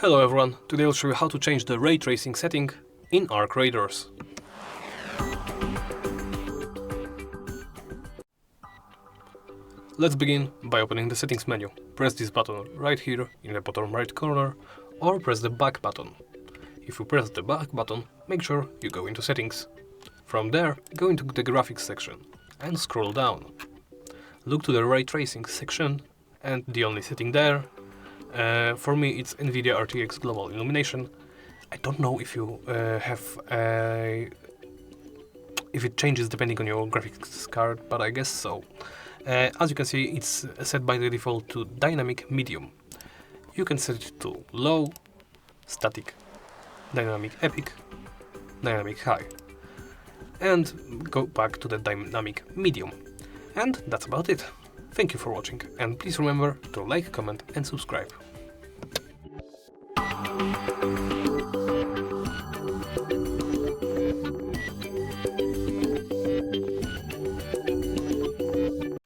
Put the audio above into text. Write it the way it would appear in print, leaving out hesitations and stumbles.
Hello everyone, today I'll show you how to change the ray tracing setting in Arc Raiders. Let's begin by opening the settings menu. Press this button right here in the bottom right corner or press the back button. If you press the back button, make sure you go into settings. From there, go into the graphics section and scroll down. Look to the ray tracing section and the only setting there, for me it's NVIDIA RTX Global Illumination. I don't know if you if it changes depending on your graphics card, but I guess so. As you can see, it's set by the default to dynamic medium. You can set it to low, static, dynamic epic, dynamic high, and go back to the dynamic medium. And that's about it. Thank you for watching, and please remember to like, comment and subscribe.